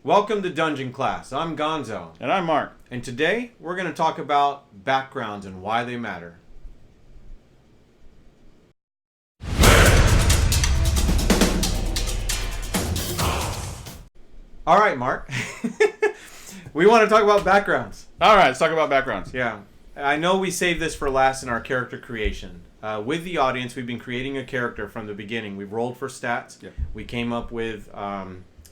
Welcome to Dungeon Class. I'm Gonzo. And I'm Mark. And today we're going to talk about backgrounds and why they matter. All right, Mark. We want to talk about backgrounds. All right, let's talk about backgrounds. Yeah. I know we saved this for last in our character creation. With the audience, we've been creating a character from the beginning. We've rolled for stats. Yep. We came up with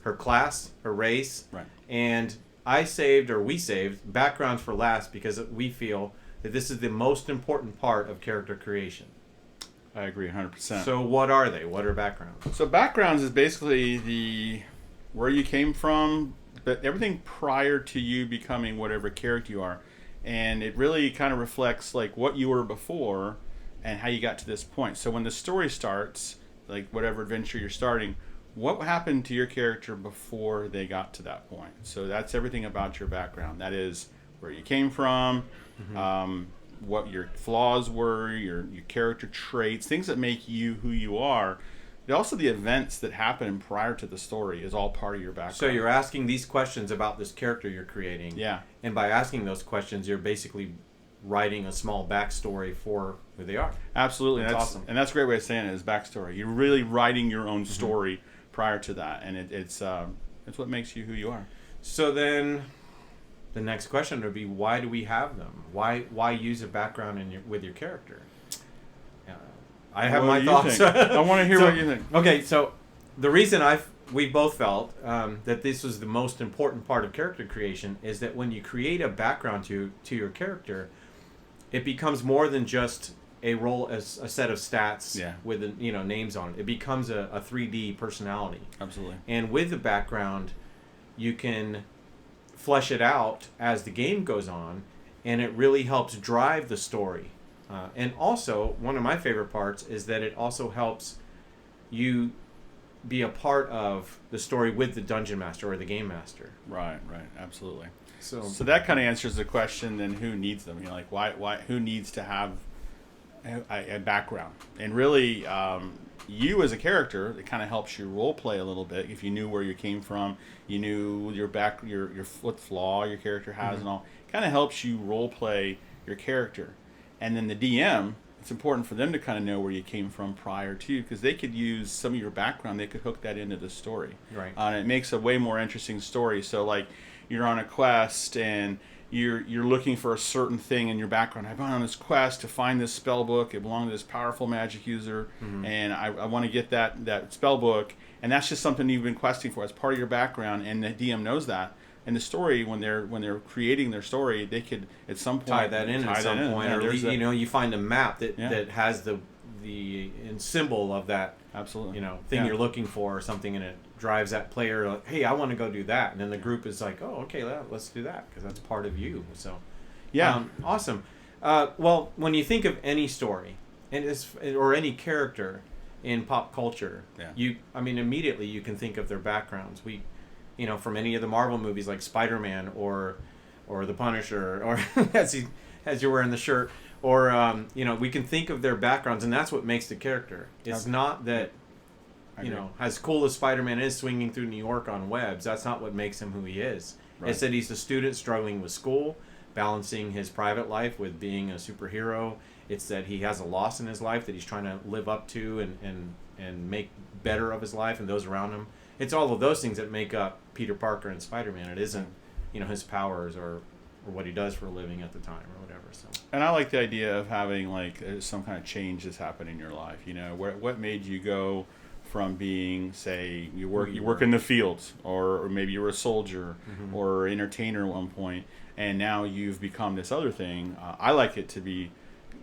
her class, her race. Right. And we saved backgrounds for last because we feel that this is the most important part of character creation. I agree 100%. So what are they? What are backgrounds? So backgrounds is basically where you came from, but everything prior to you becoming whatever character you are. And it really kind of reflects like what you were before and how you got to this point. So when the story starts, like whatever adventure you're starting, what happened to your character before they got to that point? So that's everything about your background. That is where you came from, what your flaws were, your character traits, things that make you who you are. And also the events that happen prior to the story is all part of your background. So you're asking these questions about this character you're creating. Yeah. And by asking those questions, you're basically writing a small backstory for who they are. Absolutely. That's awesome. And that's a great way of saying it is backstory. You're really writing your own story prior to that. And it's what makes you who you are. So then the next question would be, why do we have them? Why use a background with your character? I have my thoughts. I want to hear what you think. Okay, so the reason we both felt that this was the most important part of character creation is that when you create a background to your character, it becomes more than just a role as a set of stats with names on it. It becomes a 3D personality. Absolutely. And with the background, you can flesh it out as the game goes on, and it really helps drive the story. And also, one of my favorite parts is that it also helps you be a part of the story with the dungeon master or the game master. Right, absolutely. So that kind of answers the question, then who needs them? Like why who needs to have a background? And really, you as a character, it kind of helps you role play a little bit. If you knew where you came from, you knew your what flaw your character has and all, it kind of helps you role play your character. And then the DM, it's important for them to kind of know where you came from prior to, because they could use some of your background. They could hook that into the story. Right. And it makes a way more interesting story. So like you're on a quest and you're looking for a certain thing in your background. I've gone on this quest to find this spell book. It belonged to this powerful magic user, and I want to get that spell book. And that's just something you've been questing for. It's part of your background, and the DM knows that. And the story, when they're creating their story, they could at some point tie that in at some point, Yeah, or you find a map that has the symbol of that thing you're looking for or something, and it drives that player like, hey, I want to go do that, and then the group is like, oh, okay, let's do that because that's part of you. So awesome. Well, when you think of any story or any character in pop culture, immediately you can think of their backgrounds. From any of the Marvel movies like Spider-Man or the Punisher, or as you're wearing the shirt, or we can think of their backgrounds, and that's what makes the character. It's not that as cool as Spider-Man is swinging through New York on webs, that's not what makes him who he is. Right. It's that he's a student struggling with school, balancing his private life with being a superhero. It's that he has a loss in his life that he's trying to live up to and make better of his life and those around him. It's all of those things that make up Peter Parker and Spider-Man. It isn't, his powers or what he does for a living at the time or whatever. So. And I like the idea of having like some kind of change that's happened in your life. What made you go from being, say, you work in the fields, or maybe you were a soldier or entertainer at one point, and now you've become this other thing. I like it to be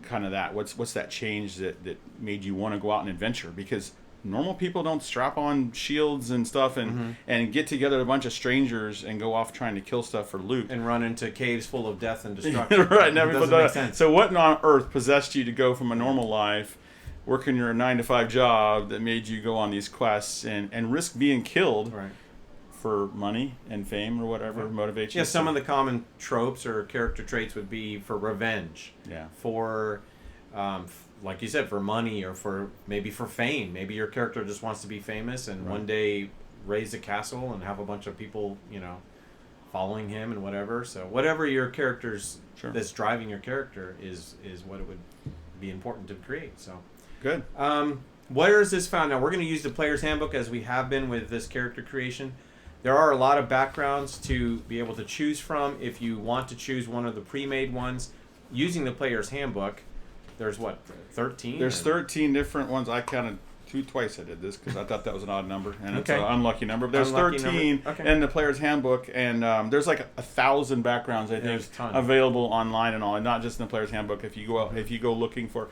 kind of that. What's that change that made you want to go out and adventure? Because normal people don't strap on shields and stuff and get together a bunch of strangers and go off trying to kill stuff for loot. And run into caves full of death and destruction. Right, never doesn't make sense. So what on earth possessed you to go from a normal life, working your 9-to-5 job, that made you go on these quests and risk being killed for money and fame or whatever motivates you? Yeah, some of the common tropes or character traits would be for revenge. Yeah. For like you said, for money or for fame. Maybe your character just wants to be famous, and one day raise a castle and have a bunch of people, following him and whatever. So whatever your character's that's driving your character is what it would be important to create. So good. Where is this found? Now we're going to use the player's handbook as we have been with this character creation. There are a lot of backgrounds to be able to choose from. If you want to choose one of the pre-made ones using the player's handbook, there's 13? There's 13 different ones. I counted twice. I did this because I thought that was an odd number, and it's an unlucky number. But there's 13 in the player's handbook, and there's like 1,000 backgrounds, I think, available online and all, and not just in the player's handbook. If you go looking for,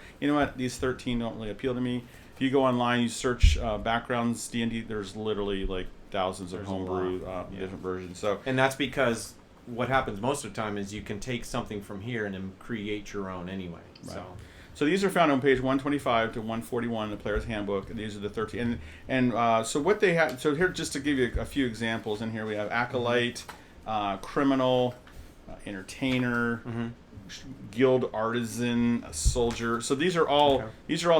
these 13 don't really appeal to me. If you go online, you search backgrounds D&D, there's literally like thousands of homebrew different versions. So, and that's because what happens most of the time is you can take something from here and then create your own anyway. Right. So these are found on page 125 to 141 in the player's handbook. These are the 13. And so what they have. So here, just to give you a few examples, in here we have acolyte, criminal, entertainer, guild artisan, a soldier. So these are all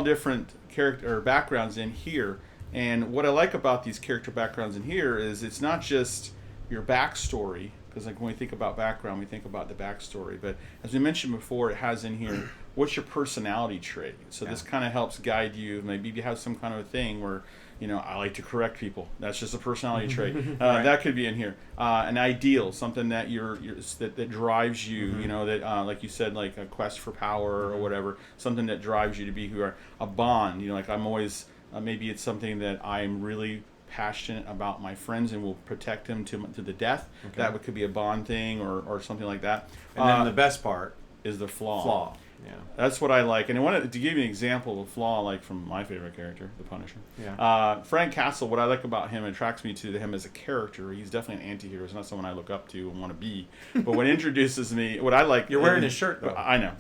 different character or backgrounds in here. And what I like about these character backgrounds in here is it's not just your backstory, because like when we think about background, we think about the backstory. But as we mentioned before, it has in here, what's your personality trait? So this kind of helps guide you. Maybe you have some kind of a thing where, I like to correct people. That's just a personality trait. That could be in here. An ideal, something that that drives you. That like you said, like a quest for power or whatever. Something that drives you to be who you are. A bond. Like I'm always. Maybe it's something that I'm really passionate about my friends and will protect them to the death. That could be a bond thing or something like that. And then the best part is the flaw. Yeah, that's what I like. And I wanted to give you an example of a flaw, like from my favorite character, the Punisher. Yeah. Frank Castle. What I like about him attracts me to him as a character. He's definitely an anti-hero. He's not someone I look up to and want to be. But what introduces me, what I like. You're wearing his shirt, though. I know.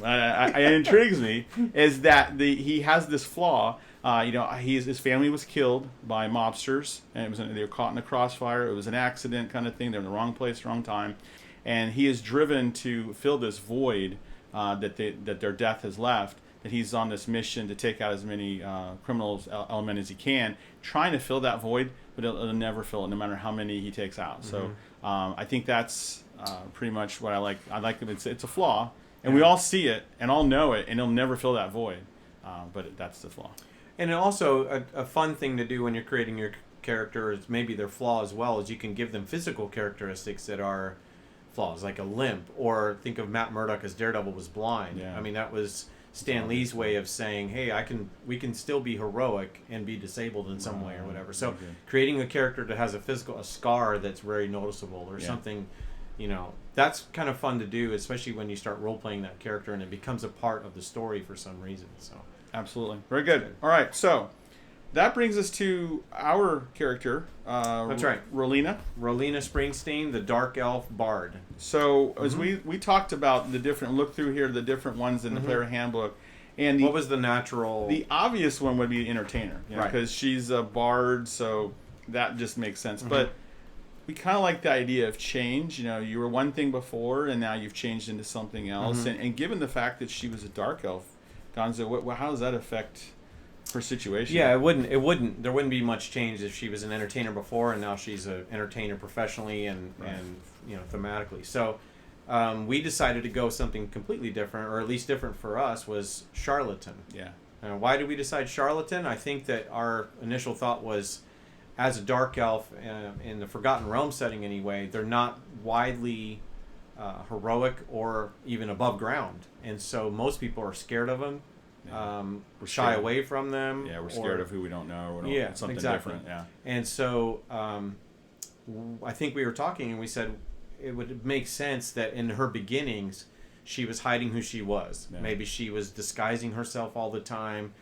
It intrigues me is that he has this flaw. His family was killed by mobsters, and they were caught in the crossfire. It was an accident kind of thing. They're in the wrong place, wrong time, and he is driven to fill this void that their death has left. That he's on this mission to take out as many criminals element as he can, trying to fill that void, but it'll never fill it, no matter how many he takes out. So I think that's pretty much what I like. I like that it's a flaw, and we all see it and all know it, and it'll never fill that void. But that's the flaw. And also a fun thing to do when you're creating your character is maybe their flaw as well, is you can give them physical characteristics that are flaws, like a limp, or think of Matt Murdock as Daredevil was blind. Yeah. I mean, that was Stan Lee's way of saying, hey, we can still be heroic and be disabled in some way or whatever. So creating a character that has a scar that's very noticeable or something, that's kind of fun to do, especially when you start role-playing that character and it becomes a part of the story for some reason. So. Absolutely. Very good. All right. So that brings us to our character. That's right. Rolina Springsteen, the Dark Elf Bard. So as we talked about the different, look through here, the different ones in the player handbook. And what was the natural? The obvious one would be entertainer. Because she's a bard, so that just makes sense. But we kind of like the idea of change. You were one thing before, and now you've changed into something else. And given the fact that she was a dark elf, Gonzo, how does that affect her situation? Yeah, it wouldn't. There wouldn't be much change if she was an entertainer before, and now she's an entertainer professionally and thematically. So we decided to go something completely different, or at least different for us, was charlatan. Yeah. Why did we decide charlatan? I think that our initial thought was, as a dark elf in the Forgotten Realm setting anyway, they're not widely heroic or even above ground, and so most people are scared of them, shy away from them. Yeah, we're scared of who we don't know. Something different. Yeah, and so I think we were talking, and we said it would make sense that in her beginnings, she was hiding who she was. Yeah. Maybe she was disguising herself all the time,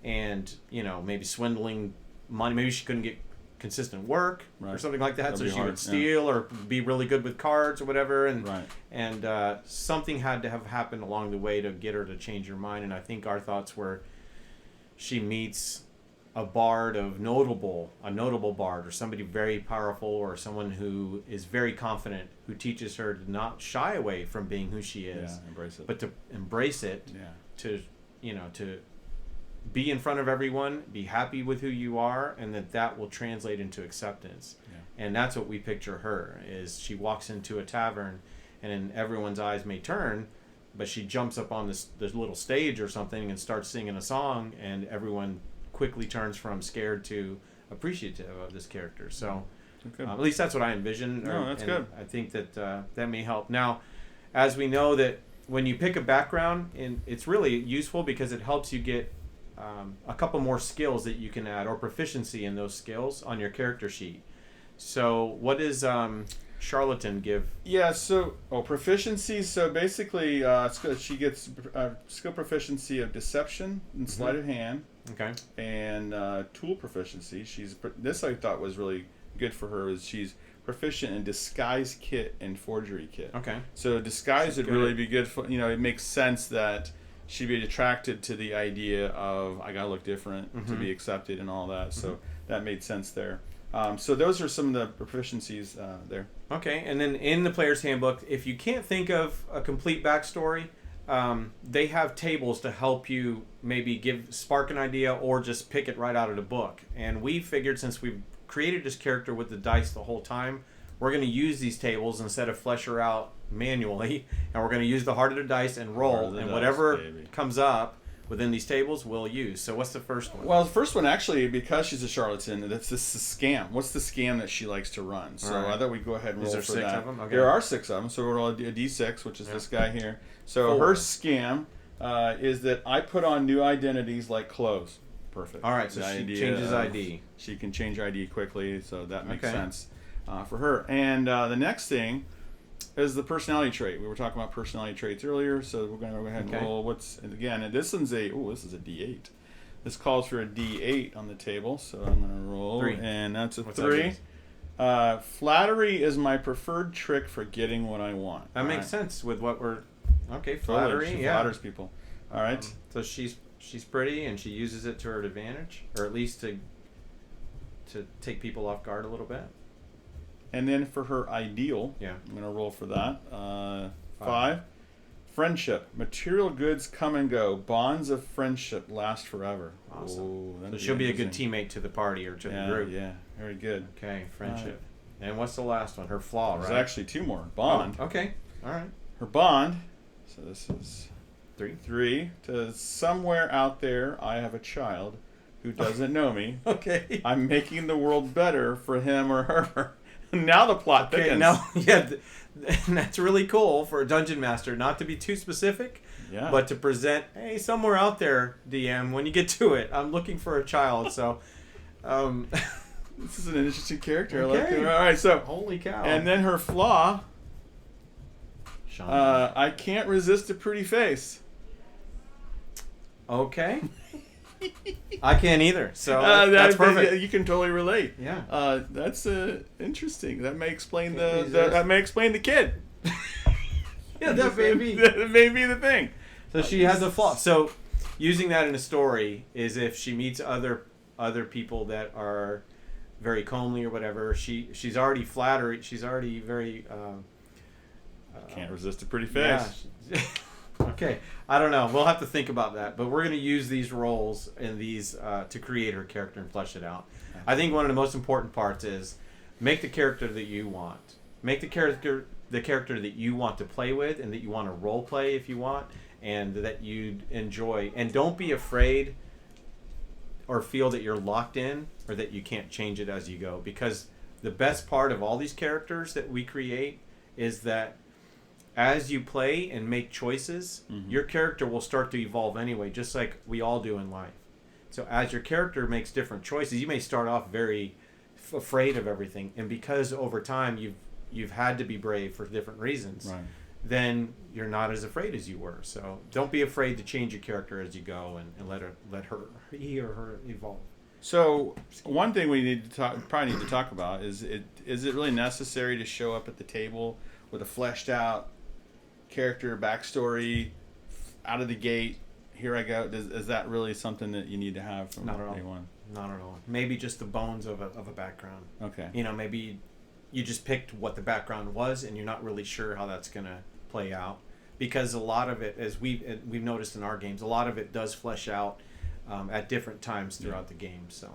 and maybe swindling money. Maybe she couldn't get consistent work or something like that. That'd so she would steal or be really good with cards or whatever. And something had to have happened along the way to get her to change her mind. And I think our thoughts were, she meets a bard a notable bard, or somebody very powerful, or someone who is very confident, who teaches her to not shy away from being who she is, embrace it, but to embrace it, to be in front of everyone, be happy with who you are, and that will translate into acceptance. Yeah. And that's what we picture her, is she walks into a tavern and everyone's eyes may turn, but she jumps up on this little stage or something and starts singing a song, and everyone quickly turns from scared to appreciative of this character. So at least that's what I envision. No, that's good. I think that that may help. Now, as we know that when you pick a background, and it's really useful because it helps you get a couple more skills that you can add, or proficiency in those skills on your character sheet. So what does Charlatan give? Yeah, so proficiency. So basically, she gets skill proficiency of deception and sleight of hand. Okay. And tool proficiency. This I thought was really good for her. Is she's proficient in disguise kit and forgery kit. Okay. So disguise would really be good for, it makes sense that she'd be attracted to the idea of I gotta look different to be accepted and all that. So that made sense there. So those are some of the proficiencies there. Okay, and then in the player's handbook, if you can't think of a complete backstory, they have tables to help you maybe spark an idea or just pick it right out of the book. And we figured, since we've created this character with the dice the whole time, we're going to use these tables instead of flesh her out manually, and we're going to use the heart of the dice and roll, and whatever comes up within these tables we'll use. So what's the first one? Well, the first one, actually, because she's a charlatan, this is a scam. What's the scam that she likes to run? So I thought we'd go ahead and roll for that. Is there 6 of them? Okay. There are 6 of them, so we'll roll a D6, which is this guy here. So her scam is that I put on new identities like clothes. Perfect. All right, so she changes ID. She can change ID quickly, so that makes sense for her. And the next thing is the personality trait. We were talking about personality traits earlier, so we're going to go ahead and roll. And this is a D8. This calls for a D8 on the table, so I'm going to roll. 3. And that's a 3. Flattery is my preferred trick for getting what I want. That makes sense with what we're... Okay, flattery, She flatters people. All right. So she's pretty, and she uses it to her advantage, or at least to take people off guard a little bit. And then for her ideal, I'm going to roll for that. 5. Friendship. Material goods come and go. Bonds of friendship last forever. Awesome. So she'll be a good teammate to the party or to the group. Yeah, very good. Okay, friendship. And what's the last one? Her flaw, right? There's actually 2 more. Bond. Oh, okay, all right. Her bond. So this is 3. 3. To somewhere out there, I have a child who doesn't know me. Okay. I'm making the world better for him or her. Now the plot thickens. And that's really cool for a dungeon master, not to be too specific, but to present, hey, somewhere out there, DM, when you get to it, I'm looking for a child. So, this is an interesting character. Okay. I like it. All right, so holy cow! And then her flaw. I can't resist a pretty face. Okay. I can't either. So that's perfect. You can totally relate. Yeah. That's interesting. That may explain the kid. Yeah, that may be. That may be the thing. So she has a flaw. So using that in a story is if she meets other people that are very comely or whatever. She's already flattery. She's already very. Can't resist a pretty face. Yeah. Okay, I don't know. We'll have to think about that. But we're going to use these roles and these to create her character and flesh it out. I think one of the most important parts is make the character that you want. Make the character that you want to play with and that you want to role play if you want, and that you enjoy. And don't be afraid or feel that you're locked in or that you can't change it as you go. Because the best part of all these characters that we create is that as you play and make choices, your character will start to evolve anyway, just like we all do in life. So as your character makes different choices, you may start off very afraid of everything, and because over time you've had to be brave for different reasons, then you're not as afraid as you were. So don't be afraid to change your character as you go, and let he or her evolve. So one thing we probably need to talk about is it really necessary to show up at the table with a fleshed out character backstory out of the gate? Here I go. Is that really something that you need to have from day one? Not at all. Maybe just the bones of a background. Okay. Maybe you just picked what the background was, and you're not really sure how that's gonna play out, because a lot of it, as we've noticed in our games, a lot of it does flesh out at different times throughout the game. So.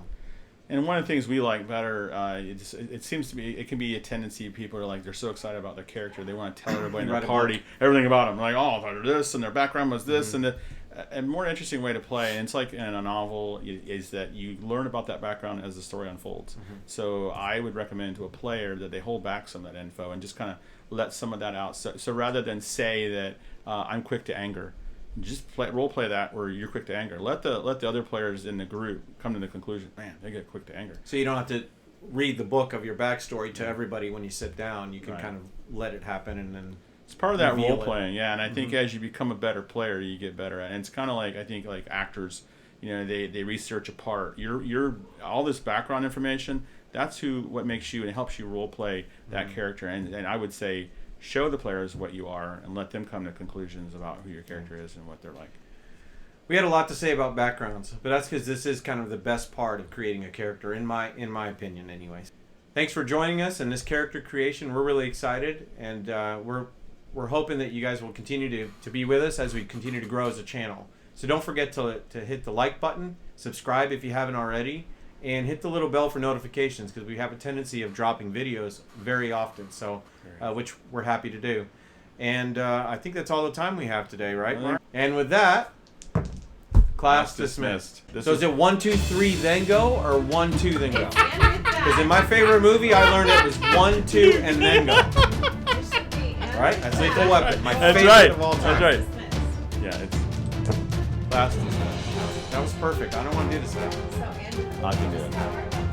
And one of the things we like better, it seems to be, it can be a tendency. People are like, they're so excited about their character, they want to tell everybody in their party everything about them. Like, oh, they're this, and their background was this, and a more interesting way to play, and it's like in a novel, is that you learn about that background as the story unfolds. So I would recommend to a player that they hold back some of that info and just kind of let some of that out. So rather than say that I'm quick to anger, just role play that where you're quick to anger. Let the other players in the group come to the conclusion, man, they get quick to anger. So you don't have to read the book of your backstory to everybody when you sit down. You can kind of let it happen, and then it's part of that role playing. Yeah, and I think as you become a better player, you get better at it. And it's kind of like, I think, like actors, they research a part. You're all this background information. That's what makes you and helps you role play that character. And I would say, show the players what you are and let them come to conclusions about who your character is and what they're like. We had a lot to say about backgrounds, but that's because this is kind of the best part of creating a character, in my opinion anyways. Thanks for joining us in this character creation. We're really excited, and we're hoping that you guys will continue to be with us as we continue to grow as a channel. So don't forget to hit the like button, subscribe if you haven't already, and hit the little bell for notifications, because we have a tendency of dropping videos very often, so which we're happy to do. And I think that's all the time we have today, right, Mark? And with that, class dismissed. So is it 1, 2, 3, then go, or 1, 2, then go? Because in my favorite movie, I learned it was 1, 2, and then go. Right? That's Lethal Weapon. My favorite of all time. That's right. Yeah, it's class dismissed. That was perfect. I don't want to do this now. I can do it.